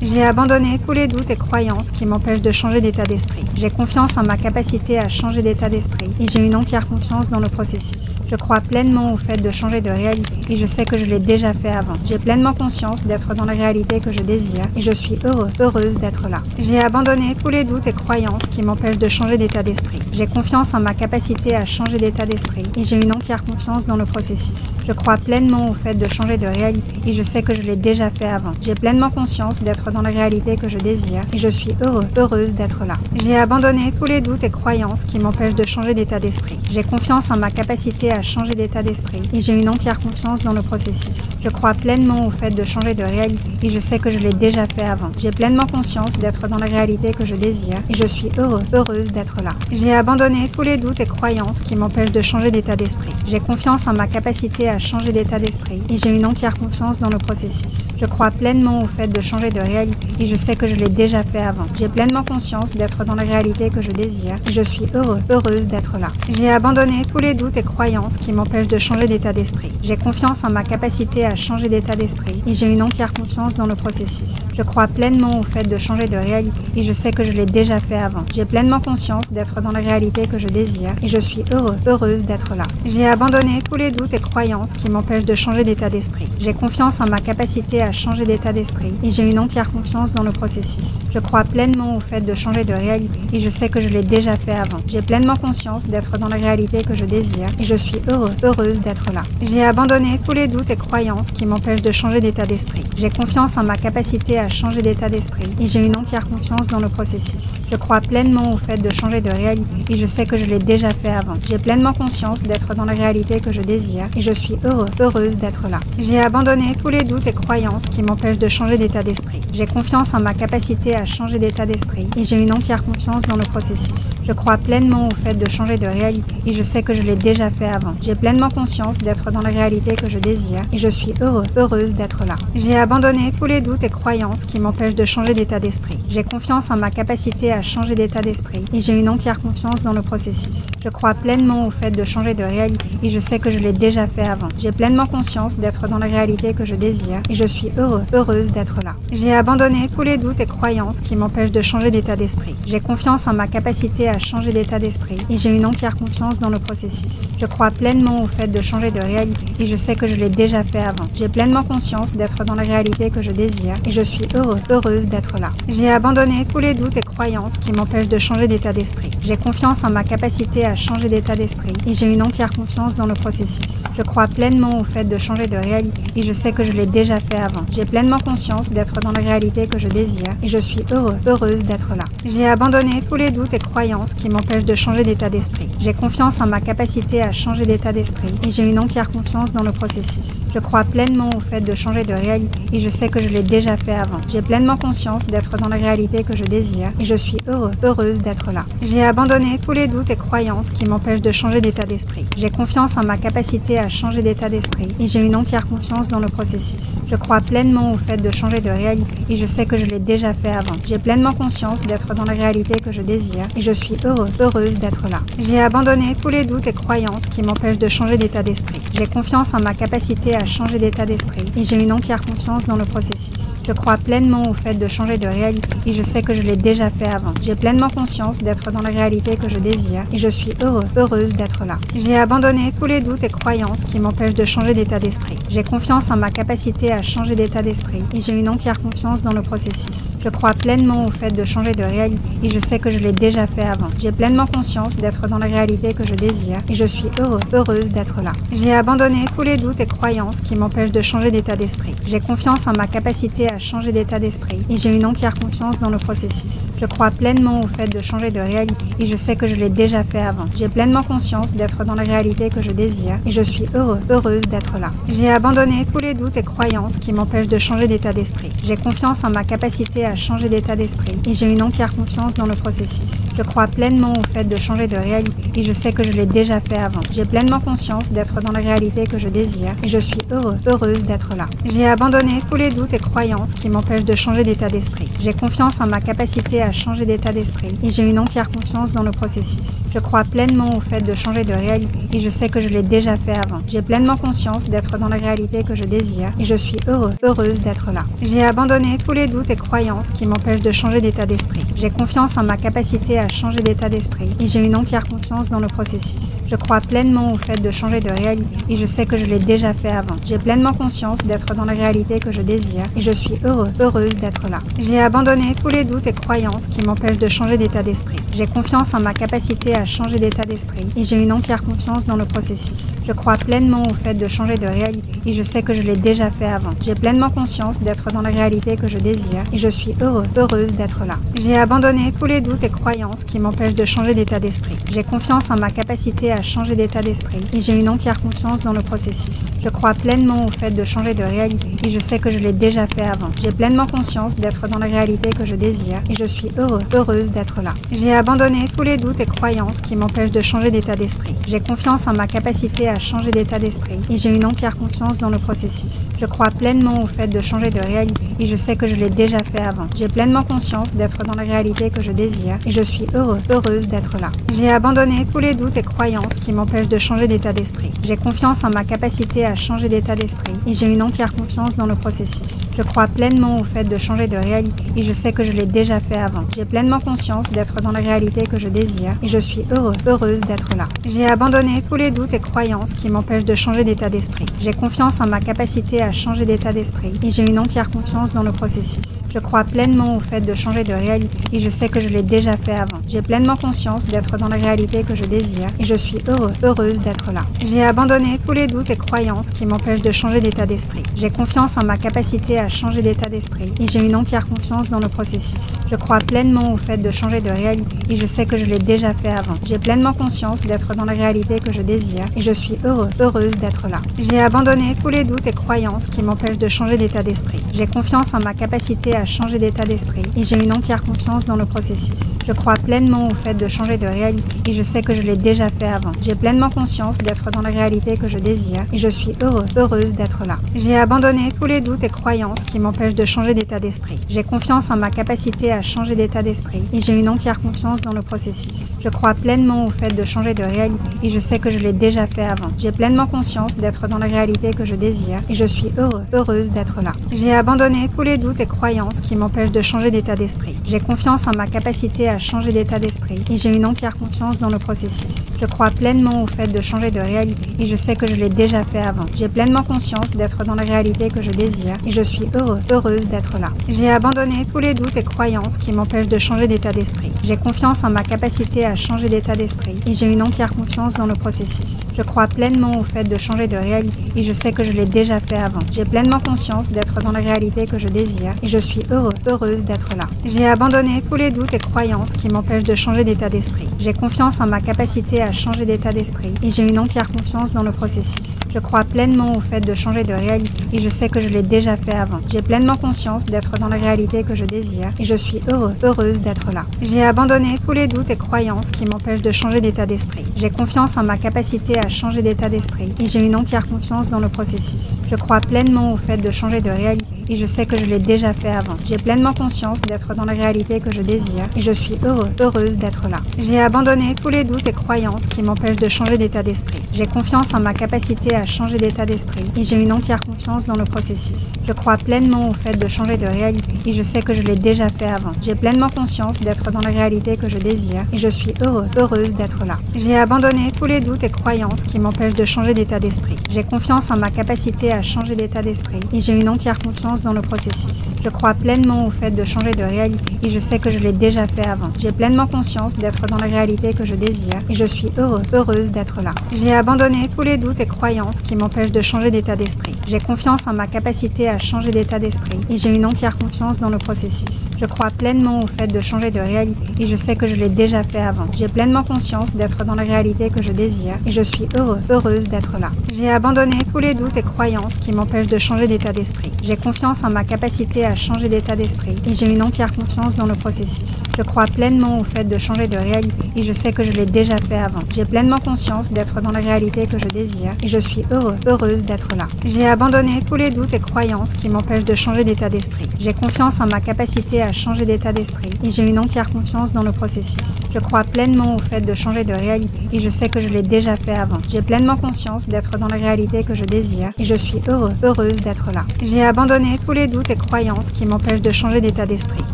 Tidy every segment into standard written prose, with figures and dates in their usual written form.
J'ai abandonné tous les doutes et croyances qui m'empêchent de changer d'état d'esprit. J'ai confiance en ma capacité à changer d'état d'esprit et j'ai une entière confiance dans le processus. Je crois pleinement au fait de changer de réalité et je sais que je l'ai déjà fait avant. J'ai pleinement conscience d'être dans la réalité que je désire et je suis heureuse d'être là. J'ai abandonné tous les doutes et croyances qui m'empêchent de changer d'état d'esprit. J'ai confiance en ma capacité à changer d'état d'esprit et j'ai une entière confiance dans le processus. Je crois pleinement au fait de changer de réalité et je sais que je l'ai déjà fait avant. J'ai pleinement conscience d'être dans la réalité que je désire et je suis heureuse d'être là. J'ai abandonné tous les doutes et croyances qui m'empêchent de changer d'état d'esprit. J'ai confiance en ma capacité à changer d'état d'esprit et j'ai une entière confiance dans le processus. Je crois pleinement au fait de changer de réalité et je sais que je l'ai déjà fait avant. J'ai pleinement conscience d'être dans la réalité que je désire et je suis heureuse d'être là. J'ai abandonné tous les doutes et croyances qui m'empêchent de changer d'état d'esprit. J'ai confiance en ma capacité à changer d'état d'esprit et j'ai une entière confiance dans le processus. Je crois pleinement au fait de changer de réalité et je sais que je l'ai déjà fait avant. J'ai pleinement conscience d'être dans la réalité que je désire et je suis heureuse d'être là. J'ai abandonné tous les doutes et croyances qui m'empêchent de changer d'état d'esprit. J'ai confiance en ma capacité à changer d'état d'esprit et j'ai une entière confiance dans le processus. Je crois pleinement au fait de changer de réalité et je sais que je l'ai déjà fait avant. J'ai pleinement conscience d'être dans la réalité que je désire et je suis heureuse d'être là. J'ai abandonné tous les doutes et croyances qui m'empêchent de changer d'état d'esprit. J'ai confiance en ma capacité à changer d'état d'esprit et j'ai une entière confiance dans le processus. Je crois pleinement au fait de changer de réalité et je sais que je l'ai déjà fait avant. J'ai pleinement conscience d'être dans la réalité que je désire et je suis heureuse d'être là. J'ai abandonné tous les doutes et croyances qui m'empêchent de changer d'état d'esprit. J'ai confiance en ma capacité à changer d'état d'esprit et j'ai une entière confiance dans le processus. Je crois pleinement au fait de changer de réalité et je sais que je l'ai déjà fait avant. J'ai pleinement conscience d'être dans la réalité que je désire et je suis heureuse d'être là. J'ai abandonné tous les doutes et croyances qui m'empêchent de changer d'état d'esprit. J'ai confiance en ma capacité à changer d'état d'esprit et j'ai une entière confiance dans le processus. Je crois pleinement au fait de changer de réalité et je sais que je l'ai déjà fait avant. J'ai pleinement conscience d'être dans la réalité que je désire et je suis heureuse d'être là. J'ai abandonné tous les doutes et croyances qui m'empêchent de changer d'état d'esprit. J'ai confiance en ma capacité à changer d'état d'esprit et j'ai une entière confiance dans le processus. Je crois pleinement au fait de changer de réalité et je sais que je l'ai déjà fait avant. J'ai pleinement conscience d'être dans la réalité que je désire et je suis heureuse d'être là. J'ai abandonné tous les doutes et croyances qui m'empêchent de changer d'état d'esprit. J'ai confiance en ma capacité à changer d'état d'esprit et j'ai une entière confiance dans le processus. Je crois pleinement au fait de changer de réalité et je sais que je l'ai déjà fait avant. J'ai pleinement conscience d'être dans la réalité que je désire et je suis heureuse d'être là. J'ai abandonné tous les doutes et croyances qui m'empêchent de changer d'état d'esprit. J'ai confiance en ma capacité à changer d'état d'esprit et j'ai une entière confiance dans le processus. Je crois pleinement au fait de changer de réalité et je sais que je l'ai déjà fait avant. J'ai pleinement conscience d'être dans la réalité que je désire et je suis heureuse d'être là. J'ai abandonné tous les doutes et croyances qui m'empêchent de changer d'état d'esprit. J'ai confiance en ma capacité à changer d'état d'esprit et j'ai une entière confiance dans le processus. Je crois pleinement au fait de changer de réalité et je sais que je l'ai déjà fait avant. J'ai pleinement conscience d'être dans la réalité que je désire et je suis heureuse d'être là. J'ai abandonné tous les doutes et croyances qui m'empêchent de changer d'état d'esprit. J'ai confiance en ma capacité à changer d'état d'esprit et j'ai une entière confiance dans le processus. Je crois pleinement au fait de changer de réalité et je sais que je l'ai déjà fait avant. J'ai pleinement conscience d'être dans la réalité que je désire et je suis heureuse d'être là. J'ai abandonné tous les doutes et croyances qui m'empêchent de changer d'état d'esprit. J'ai confiance en ma capacité à changer d'état d'esprit et j'ai une entière confiance dans le processus. Je crois pleinement au fait de changer de réalité et je sais que je l'ai déjà fait avant. J'ai pleinement conscience d'être dans la réalité que je désire et je suis heureuse d'être là. J'ai abandonné tous les doutes et croyances qui m'empêchent de changer d'état d'esprit. J'ai confiance en ma capacité à changer d'état d'esprit et j'ai une entière confiance dans le processus. Je crois pleinement au fait de changer de réalité et je sais que je l'ai déjà fait avant. J'ai pleinement conscience d'être dans la réalité que je désire et je suis heureuse d'être là. J'ai abandonné tous les doutes et croyances qui m'empêchent de changer d'état d'esprit. J'ai confiance en ma capacité à changer d'état d'esprit et j'ai une entière confiance dans le processus. Je crois pleinement au fait de changer de réalité et je sais que je l'ai déjà fait avant. J'ai pleinement conscience d'être dans la réalité que je désire et je suis heureuse d'être là. J'ai abandonné tous les doutes et croyances qui m'empêchent de changer d'état d'esprit. J'ai confiance en ma capacité à changer d'état d'esprit et j'ai une entière confiance dans le processus. Je crois pleinement au fait de changer de réalité et je sais que je l'ai déjà fait avant. J'ai pleinement conscience d'être dans la réalité que je désire et je suis heureuse d'être là. J'ai abandonné tous les doutes et croyances qui m'empêchent de changer d'état d'esprit. J'ai confiance en ma capacité à changer d'état d'esprit et j'ai une entière confiance dans le processus. Je crois pleinement au fait de changer de réalité et je sais que je l'ai déjà fait avant. J'ai pleinement conscience d'être dans la réalité que je désire et je suis heureuse d'être là. J'ai abandonné tous les doutes et croyances qui m'empêchent de changer d'état d'esprit. J'ai confiance en ma capacité à changer d'état d'esprit et j'ai une entière confiance dans le processus. Je crois pleinement au fait de changer de réalité et je sais que je l'ai déjà fait avant. J'ai pleinement conscience d'être dans la réalité que je désire et je suis heureuse d'être là. J'ai abandonné tous les doutes et croyances qui m'empêchent de changer d'état d'esprit. J'ai confiance en ma capacité à changer d'état d'esprit et j'ai une entière confiance dans le processus. Je crois pleinement au fait de changer de réalité et je sais que je l'ai déjà fait avant. J'ai pleinement conscience d'être dans la réalité que je désire et je suis heureuse d'être là. J'ai abandonné tous les doutes et croyances qui m'empêchent de changer d'état d'esprit. J'ai confiance en ma capacité à changer d'état d'esprit et j'ai une entière confiance dans le processus. Je crois pleinement au fait de changer de réalité et je sais que je l'ai déjà fait avant. J'ai pleinement conscience d'être dans la réalité que je désire et je suis heureuse d'être là. J'ai abandonné tous les doutes et croyances qui m'empêchent de changer d'état d'esprit. J'ai confiance en ma capacité à changer d'état d'esprit et j'ai une entière confiance dans le processus. Je crois pleinement au fait de changer de réalité et je sais que je l'ai déjà fait avant. J'ai pleinement conscience d'être dans la réalité que je désire et je suis heureuse d'être là. J'ai abandonné tous les doutes et croyances qui m'empêchent de changer d'état d'esprit. J'ai confiance en ma capacité à changer d'état d'esprit et j'ai une entière confiance dans le processus. Je crois pleinement au fait de changer de réalité et je sais que je l'ai déjà fait avant. J'ai pleinement conscience d'être dans la réalité que je désire et je suis heureuse d'être là. J'ai abandonné tous les doutes et croyances qui m'empêchent de changer d'état d'esprit. J'ai confiance en ma capacité à changer d'état d'esprit et j'ai une entière confiance dans le processus. Je crois pleinement au fait de changer de réalité et je sais que je l'ai déjà fait avant. J'ai pleinement conscience d'être dans la réalité que je désire et je suis heureuse d'être là. J'ai abandonné tous les doutes et croyances qui m'empêchent de changer d'état d'esprit. J'ai confiance en ma capacité à changer d'état d'esprit et j'ai une entière confiance dans le processus. Je crois pleinement au fait de changer de réalité et je sais que je l'ai déjà fait avant. J'ai pleinement conscience d'être dans la réalité que je désire et je suis heureuse d'être là. J'ai abandonné tous les doutes et croyances qui m'empêchent de changer d'état d'esprit. J'ai confiance en ma capacité à changer d'état d'esprit et j'ai une entière confiance dans le processus. Je crois pleinement au fait de changer de réalité et je sais que je l'ai déjà fait avant. J'ai pleinement conscience d'être dans la réalité que je désire et je suis heureuse d'être là. J'ai abandonné tous les doutes et croyances qui m'empêchent de changer d'état d'esprit. J'ai confiance en ma capacité à changer d'état d'esprit et j'ai une entière confiance dans le processus. Je crois pleinement au fait de changer de réalité et je sais que je l'ai déjà fait avant. J'ai pleinement conscience d'être dans la réalité que je désire et je suis heureuse d'être là. J'ai abandonné tous les doutes et croyances qui m'empêchent de changer d'état d'esprit. J'ai confiance en ma capacité à changer d'état d'esprit et j'ai une entière confiance dans le processus. Je crois pleinement au fait de changer de réalité et je sais que je l'ai déjà fait avant. J'ai pleinement conscience d'être dans la réalité que je désire et je suis heureuse d'être là. J'ai abandonné tous les doutes et croyances qui m'empêchent de changer d'état d'esprit. J'ai confiance en ma capacité à changer d'état d'esprit et j'ai une entière confiance dans le processus. Je crois pleinement au fait de changer de réalité et je sais que je l'ai déjà fait avant. J'ai pleinement conscience d'être dans la réalité que je désire et je suis heureuse d'être là. J'ai abandonné tous les doutes et croyances qui m'empêchent de changer d'état d'esprit. J'ai confiance en ma capacité à changer d'état d'esprit et j'ai une entière confiance dans le processus. Je crois pleinement au fait de changer de réalité et je sais que je l'ai déjà fait avant. J'ai pleinement conscience d'être dans la réalité que je désire et je suis heureuse d'être là. J'ai abandonné tous les doutes et croyances qui m'empêchent de changer d'état d'esprit. J'ai confiance en ma capacité à changer d'état d'esprit et j'ai une entière confiance dans le processus. Je crois pleinement au fait de changer de réalité et je sais que je l'ai déjà fait avant. J'ai pleinement conscience d'être dans la réalité que je désire et je suis heureuse d'être là. J'ai abandonné tous les doutes et croyances qui m'empêchent de changer d'état d'esprit. J'ai confiance en ma capacité à changer d'état d'esprit et j'ai une entière confiance dans le processus. Je crois pleinement au fait de changer de réalité et je sais que je l'ai déjà fait avant. J'ai pleinement conscience d'être dans la réalité que je désire et je suis heureuse d'être là. J'ai abandonné tous les doutes et croyances qui m'empêchent de changer d'état d'esprit. J'ai confiance en ma capacité à changer d'état d'esprit et j'ai une entière confiance dans le processus. Je crois pleinement au fait de changer de réalité et je sais que je l'ai déjà fait avant. J'ai pleinement conscience d'être dans la réalité que je désire et je suis heureuse d'être là. J'ai abandonné tous les doutes et croyances qui m'empêchent de changer d'état d'esprit. J'ai confiance en ma capacité à changer d'état d'esprit et j'ai une entière confiance dans le processus. Je crois pleinement au fait de changer de réalité et je sais que je l'ai déjà fait avant. J'ai pleinement conscience d'être dans la réalité que je désire et je suis heureuse d'être là. J'ai abandonné tous les doutes et croyances qui m'empêchent de changer d'état d'esprit. J'ai confiance en ma capacité à changer d'état d'esprit d'esprit et j'ai une entière confiance dans le processus. Je crois pleinement au fait de changer de réalité et je sais que je l'ai déjà fait avant. J'ai pleinement conscience d'être dans la réalité que je désire et je suis heureuse d'être là. J'ai abandonné tous les doutes et croyances qui m'empêchent de changer d'état d'esprit. J'ai confiance en ma capacité à changer d'état d'esprit et j'ai une entière confiance dans le processus. Je crois pleinement au fait de changer de réalité et je sais que je l'ai déjà fait avant. J'ai pleinement conscience d'être dans la réalité que je désire et je suis heureuse d'être là. J'ai abandonné tous les doutes et croyances qui m'empêchent de changer d'état d'esprit.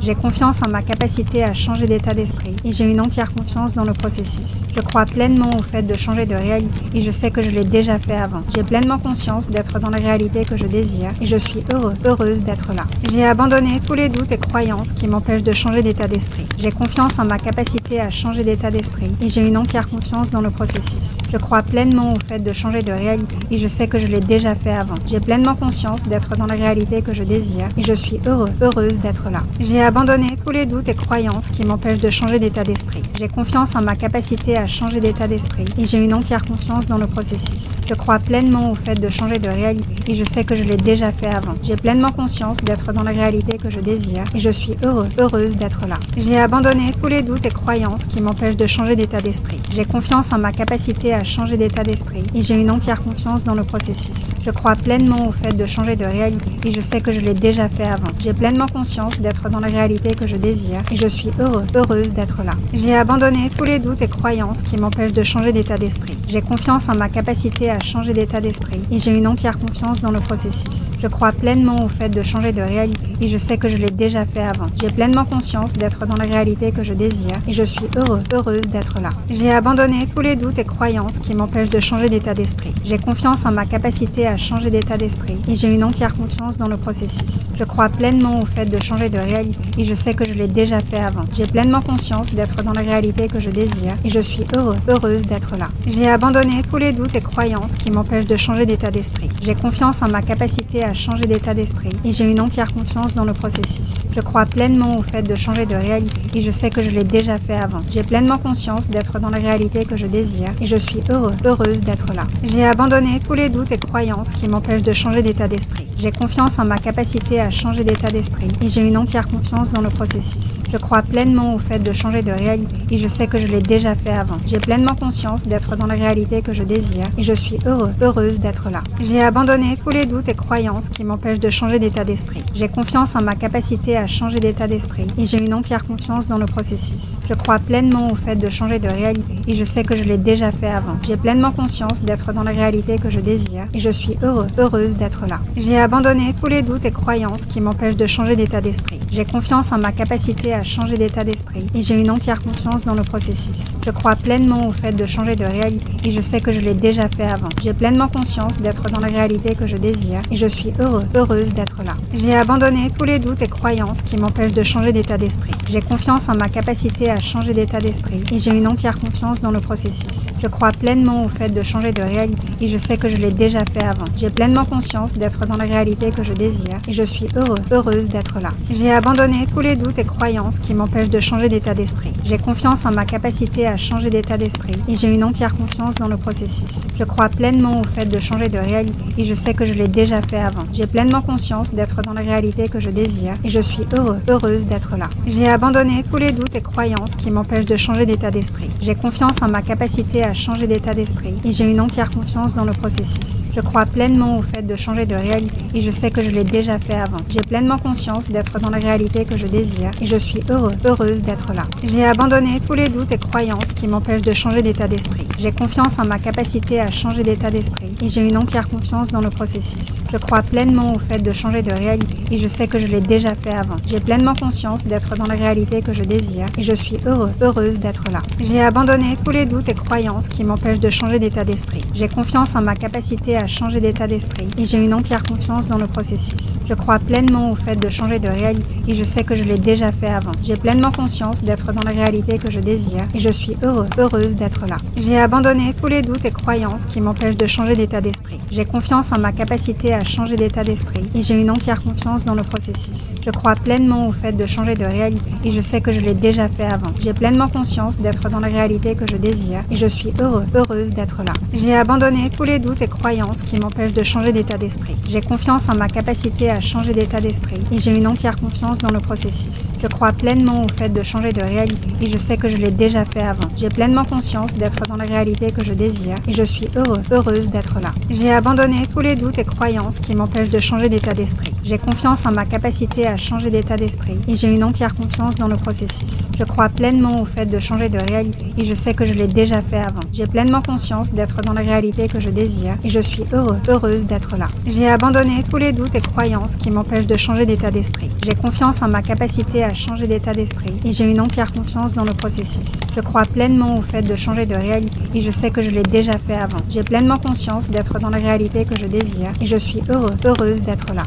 J'ai confiance en ma capacité à changer d'état d'esprit et j'ai une entière confiance dans le processus. Je crois pleinement au fait de changer de réalité et je sais que je l'ai déjà fait avant. J'ai pleinement conscience d'être dans la réalité que je désire et je suis heureuse d'être là. J'ai abandonné tous les doutes et croyances qui m'empêchent de changer d'état d'esprit. J'ai confiance en ma capacité à changer d'état d'esprit et j'ai une entière confiance dans le processus. Je crois pleinement au fait de changer de réalité et je sais que je l'ai déjà fait avant. J'ai pleinement conscience d'être dans la réalité que je désire et je suis heureuse d'être là. J'ai abandonné tous les doutes et croyances qui m'empêchent de changer d'état d'esprit. J'ai confiance en ma capacité à changer d'état d'esprit et j'ai une entière confiance dans le processus. Je crois pleinement au fait de changer de réalité et je sais que je l'ai déjà fait avant. J'ai pleinement conscience d'être dans la réalité que je désire et je suis heureuse d'être là. J'ai abandonné tous les doutes et croyances qui m'empêchent de changer d'état d'esprit. J'ai confiance en ma capacité à changer d'état d'esprit et j'ai une entière confiance dans le processus. Je crois pleinement au fait de changer de réalité et je sais que je l'ai déjà fait avant. J'ai pleinement conscience d'être dans la réalité que je désire et je suis heureuse d'être là. J'ai abandonné tous les doutes et croyances qui m'empêchent de changer d'état d'esprit. J'ai confiance en ma capacité à changer d'état d'esprit et j'ai une entière confiance dans le processus. Je crois pleinement au fait de changer de réalité et je sais que je l'ai déjà fait avant. J'ai pleinement conscience d'être dans la réalité que je désire et je suis heureuse d'être là. J'ai abandonné tous les doutes et croyances qui m'empêchent de changer d'état d'esprit. J'ai confiance en ma capacité à changer d'état d'esprit et j'ai une entière confiance dans le processus. Je crois pleinement au fait de changer de réalité et je sais que je l'ai déjà fait avant. J'ai pleinement conscience d'être dans la réalité que je désire et je suis heureuse d'être là. J'ai abandonné tous les doutes et croyances qui m'empêchent de changer d'état d'esprit. J'ai confiance en ma capacité à changer d'état d'esprit et j'ai une entière confiance dans le processus. Je crois pleinement au fait de changer de réalité et je sais que je l'ai déjà fait avant. J'ai pleinement conscience d'être dans la réalité que je désire et je suis heureuse d'être là. J'ai abandonné tous les doutes et croyances qui m'empêchent de changer d'état d'esprit. J'ai confiance en ma capacité à changer d'état d'esprit et j'ai une entière confiance dans le processus. Je crois pleinement au fait de changer de réalité et je sais que je l'ai déjà fait avant. J'ai pleinement conscience d'être dans la réalité que je désire et je suis heureuse d'être là. J'ai abandonné tous les doutes et croyances qui m'empêchent de changer d'état d'esprit. J'ai confiance en ma capacité à changer d'état d'esprit et j'ai une entière confiance dans le processus. Je crois pleinement au fait de changer de réalité et je sais que je l'ai déjà fait avant. J'ai pleinement conscience d'être dans la réalité que je désire et je suis heureuse d'être là. J'ai abandonné tous les doutes et croyances qui m'empêchent de changer d'état d'esprit. J'ai confiance en ma capacité à changer d'état d'esprit et j'ai une entière confiance dans le processus. Je crois pleinement au fait de changer de réalité et je sais que je l'ai déjà fait avant. J'ai pleinement conscience d'être dans la réalité que je désire et je suis heureuse d'être là. J'ai abandonné tous les doutes et croyances qui m'empêchent de changer d'état d'esprit. J'ai confiance en ma capacité à changer d'état d'esprit et j'ai une entière confiance dans le processus. Je crois pleinement au fait de changer de réalité et je sais que je l'ai déjà fait avant. J'ai pleinement conscience d'être dans la réalité que je désire et je suis heureuse d'être là. J'ai abandonné tous les doutes et croyances qui m'empêchent de changer d'état d'esprit. J'ai confiance en ma capacité à changer d'état d'esprit et j'ai une entière confiance dans le processus. Je crois pleinement au fait de changer de réalité et je sais que je l'ai déjà fait avant. J'ai pleinement conscience d'être dans la réalité que je désire et je suis heureuse d'être là. J'ai abandonné tous les doutes et croyances qui m'empêchent de changer d'état d'esprit. J'ai confiance en ma capacité à changer d'état d'esprit et j'ai une entière confiance dans le processus. Je crois pleinement au fait de changer de réalité et je sais que je l'ai déjà fait avant. J'ai pleinement conscience d'être dans la réalité que je désire et je suis heureuse d'être là. J'ai abandonné tous les doutes et croyances qui m'empêchent de changer d'état d'esprit. J'ai confiance en ma capacité à changer d'état d'esprit et j'ai une entière confiance dans le processus. Je crois pleinement au fait de changer de réalité et je sais que je l'ai déjà fait avant. J'ai pleinement conscience d'être dans la réalité que je désire et je suis heureuse d'être là. J'ai abandonné tous les doutes et croyances qui m'empêchent de changer d'état d'esprit. J'ai confiance en ma capacité à changer d'état d'esprit et j'ai une entière confiance dans le processus. Je crois pleinement au fait de changer de réalité et je sais que je l'ai déjà fait avant. J'ai pleinement conscience d'être dans la réalité que je désire et je suis heureuse d'être là. J'ai abandonné tous les doutes et croyances qui m'empêchent de changer d'état d'état d'esprit. J'ai confiance en ma capacité à changer d'état d'esprit et j'ai une entière confiance dans le processus. Je crois pleinement au fait de changer de réalité et je sais que je l'ai déjà fait avant. J'ai pleinement conscience d'être dans la réalité que je désire et je suis heureuse d'être là. J'ai abandonné tous les doutes et croyances qui m'empêchent de changer d'état d'esprit. J'ai confiance en ma capacité à changer d'état d'esprit et j'ai une entière confiance dans le processus. Je crois pleinement au fait de changer de réalité et je sais que je l'ai déjà fait avant. J'ai pleinement conscience d'être dans la réalité que je désire et je suis heureuse d'être là. J'ai abandonné tous les doutes et croyances qui m'empêchent de changer d'état d'esprit. J'ai confiance en ma capacité à changer d'état d'esprit et j'ai une entière confiance dans le processus. Je crois pleinement au fait de changer de réalité et je sais que je l'ai déjà fait avant. J'ai pleinement conscience d'être dans la réalité que je désire et je suis heureuse d'être là. J'ai abandonné tous les doutes et croyances qui m'empêchent de changer d'état d'esprit. J'ai confiance en ma capacité à changer d'état d'esprit et j'ai une entière confiance dans le processus. Je crois pleinement au fait de changer de réalité et je sais que je l'ai déjà fait avant. J'ai pleinement conscience d'être dans la réalité que je désire et je suis heureuse d'être là.